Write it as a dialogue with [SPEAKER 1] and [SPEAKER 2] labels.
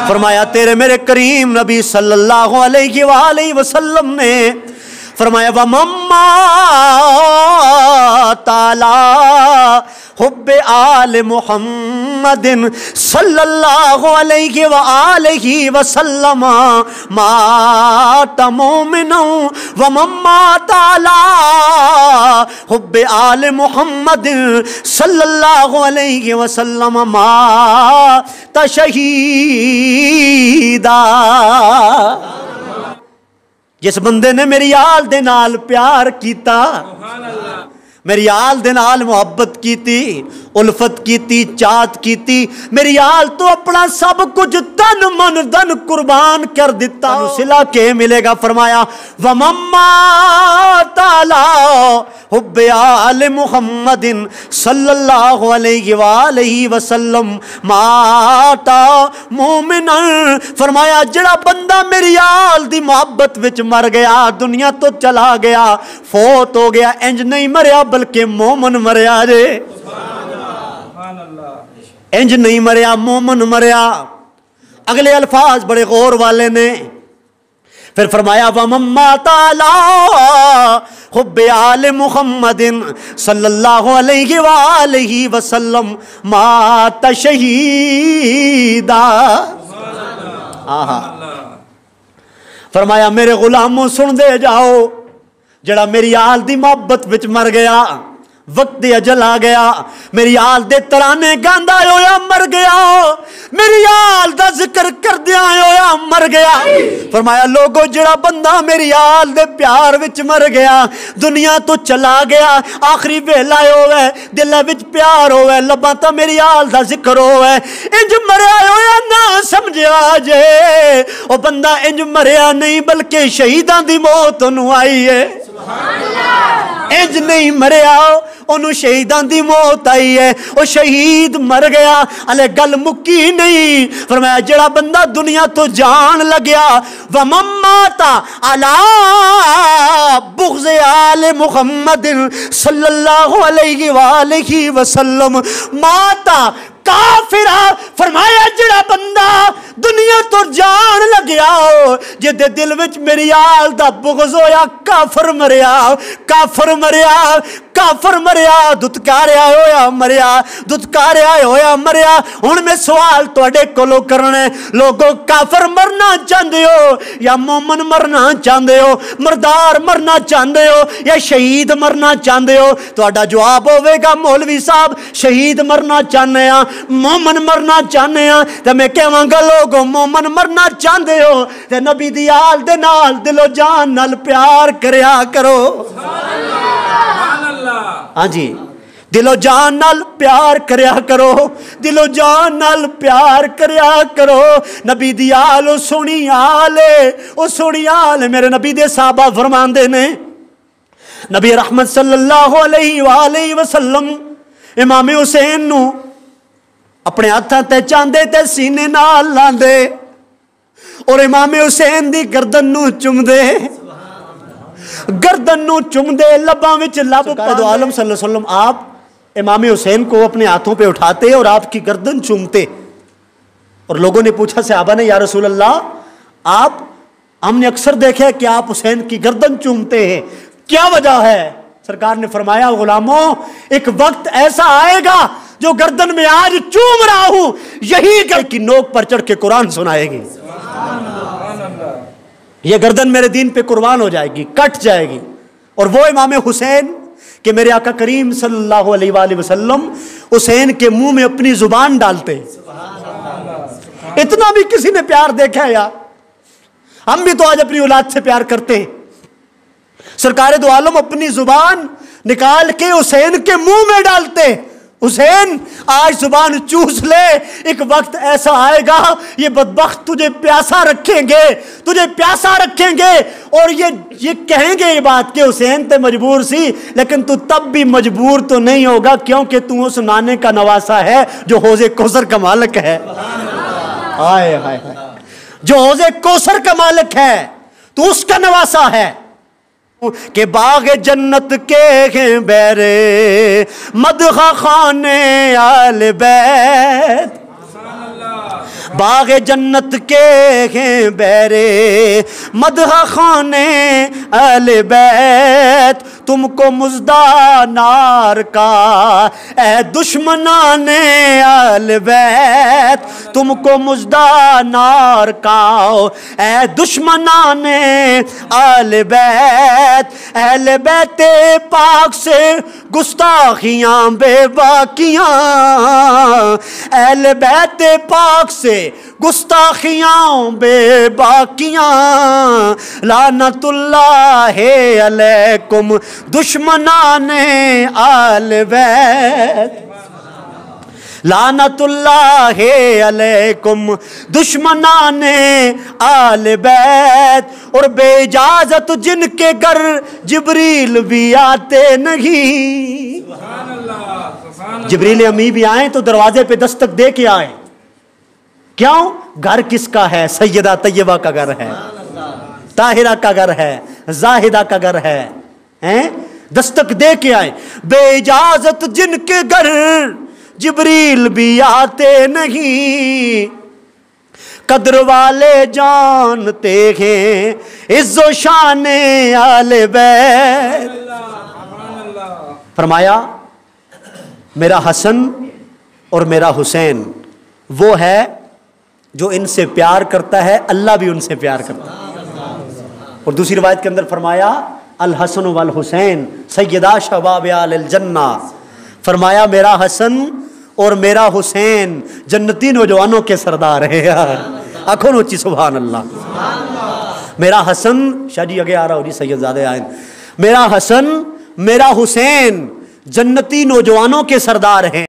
[SPEAKER 1] فرمایا تیرے میرے کریم نبی صلی اللہ علیہ وآلہ وسلم نے فرمایا وَمَمَّا تعالی حب آل محمد صلی اللہ علیہ وآلہ وسلم مات مومنا وَمَمَّا تعالی حب آل محمد صلی اللہ علیہ وسلم مات شہیدا۔ جس بندے نے میری آل دے نال پیار کیتا، میری آل دے نال محبت کیتی، الفت کیتی، چاہت کیتی، میری آل تو اپنا سب کچھ تن من دن قربان کر دیتا، صلہ کے ملے گا۔ فرمایا وَمَمَّا تعالی حب آل محمد صلی اللہ علیہ وآلہ وسلم ماتا مومنا۔ فرمایا جڑا بندہ میری آل دی محبت وچ مر گیا، دنیا تو چلا گیا، فوت ہو گیا، انج نہیں مریا بلکہ مومن مریا جے، انج نہیں مریا مومن مریا۔ اگلے الفاظ بڑے غور والے نے، پھر فرمایا وَمَمَّا تَعَالَى حُبِّ آلِ محمد صلی اللہ علیہ وآلہ وسلم مات شہیدا۔ فرمایا میرے غلاموں سن دے جاؤ، جڑا میری آل دی محبت وچ مر گیا، وقت اجل آ گیا، میری آل دے ترانے گاندا ہویا مر گیا، میری آل دا ذکر کردیا ہویا مر گیا۔ فرمایا لوگو جڑا بندہ میری آل دے پیار وچ مر گیا، دنیا تو چلا گیا، آخری ویلا ہوئے، دل وچ پیار ہوئے، لباں تا میری آل دا ذکر ہوئے، انج مریا ہویا نہ سمجھا جے، او بندہ انج مریا نہیں بلکہ شہیداں دی موت انہوں آئی ہے، انج نہیں مریا انہوں شہیدان دی موت آئی ہے، وہ شہید مر گیا، علی گل مکی نہیں۔ فرمایا جڑا بندہ دنیا تو جان لگیا وَمَمَّاتَ عَلَىٰ بُغْضِ آلِ محمد صلی اللہ علیہ وآلہ وسلم ماتا کافرہ۔ فرمایا جڑا بندہ دنیا تو جان لگیا ہو، جدے دل وچ میری آل دا بغض ہویا، کافر مریا، کافر مریا، کافر مریا، دتکاریا ہویا مریا، دتکاریا ہویا مریا۔ ہن میں سوال توڑے کولو کرنے، لوگو کافر مرنا چاندے ہو یا مومن مرنا چاندے ہو، مردار مرنا چاندے ہو یا شہید مرنا چاندے ہو؟ توڑا جواب ہوئے گا مولوی صاحب شہید مرنا چاندے ہیں، مومن مرنا چاندے ہیں۔ تو میں کہواں گا لوگو مومن مرنا چاندے ہو تے نبی دی آل دے نال دل و جان نال پیار کریا کرو۔ ہاں جی، دل و جان نال پیار کریا کرو، دل و جان نال پیار کریا کرو۔ نبی دی آل او سونی آل ہے، او سونی آل ہے۔ میرے نبی دے صحابہ فرماندے نے، نبی رحمت صلی اللہ علیہ وآلہ وسلم امام حسین نو اپنے ہاتھاں تے چاندے تے سینے نال لاندے اور امام حسین دی گردن نو چم دے، گردن نو چم دے، لباں وچ لب پدو عالم صلی اللہ علیہ وسلم آپ امام حسین کو اپنے ہاتھوں پہ اٹھاتے اور آپ کی گردن چومتے۔ اور لوگوں نے پوچھا صحابہ نے، یا رسول اللہ آپ، ہم نے اکثر دیکھا کہ آپ حسین کی گردن چومتے ہیں، کیا وجہ ہے؟ سرکار نے فرمایا غلاموں ایک وقت ایسا آئے گا جو گردن میں آج چوم رہا ہوں یہی کی نوک پر چڑھ کے قرآن سنائے گی، یہ گردن میرے دین پہ قربان ہو جائے گی، کٹ جائے گی۔ اور وہ امام حسین کہ میرے آقا کریم صلی اللہ علیہ وآلہ وسلم حسین کے منہ میں اپنی زبان ڈالتے۔ اتنا بھی کسی نے پیار دیکھا ہے یار؟ ہم بھی تو آج اپنی اولاد سے پیار کرتے ہیں۔ سرکار دو عالم اپنی زبان نکال کے حسین کے منہ میں ڈالتے، حسین آج زبان چوس لے، ایک وقت ایسا آئے گا یہ بدبخت تجھے پیاسا رکھیں گے، تجھے پیاسا رکھیں گے اور یہ کہیں گے یہ بات کہ حسین تے مجبور سی، لیکن تو تب بھی مجبور تو نہیں ہوگا کیونکہ تو اس نانے کا نواسا ہے جو حوض کوثر کا مالک ہے۔ ہائے ہائے ہائے، جو حوض کوثر کا مالک ہے تو اس کا نواسا ہے کہ باغ جنت کے ہیں بیرے مدح خانے آل بیت، باغ جنت کے ہیں بہرے مدح خانے اہل بیت، تم کو مژدہ نار کا اے دشمنان اہل بیت، تم کو مژدہ نار کا اے دشمنان اہل بیت۔ اہل بیت پاک سے گستاخیاں بے باکیاں، اہل بیت پاک سے گستاخیاں بے باکیاں، لعنت اللہ علیکم دشمنان اہل بیت، لعنت اللہ علیکم دشمنان آل بیت۔ اور بے اجازت جن کے گھر جبریل بھی آتے نہیں، جبریل امی بھی آئیں تو دروازے پہ دستک دے کے آئیں، کیوں؟ گھر کس کا ہے؟ سیدہ طیبہ کا گھر ہے، طاہرہ کا گھر ہے، زاہدہ کا گھر ہے، دستک دے کے آئیں۔ بے اجازت جن کے گھر جبریل بھی آتے نہیں، قدر والے جانتے ہیں عز و شان آل بیت۔ فرمایا میرا حسن اور میرا حسین وہ ہے جو ان سے پیار کرتا ہے، اللہ بھی ان سے پیار کرتا ہے۔ اور دوسری روایت کے اندر فرمایا الحسن والحسین سیدا شباب آل الجنہ، فرمایا میرا حسن اور میرا حسین جنتی نوجوانوں کے سردار ہیں۔ یار آنکھوں نوچی سبحان اللہ۔ میرا حسن، شاہ جی آگے آ رہا ہو جی، سید زادے آئیں، میرا حسن میرا حسین جنتی نوجوانوں کے سردار ہیں۔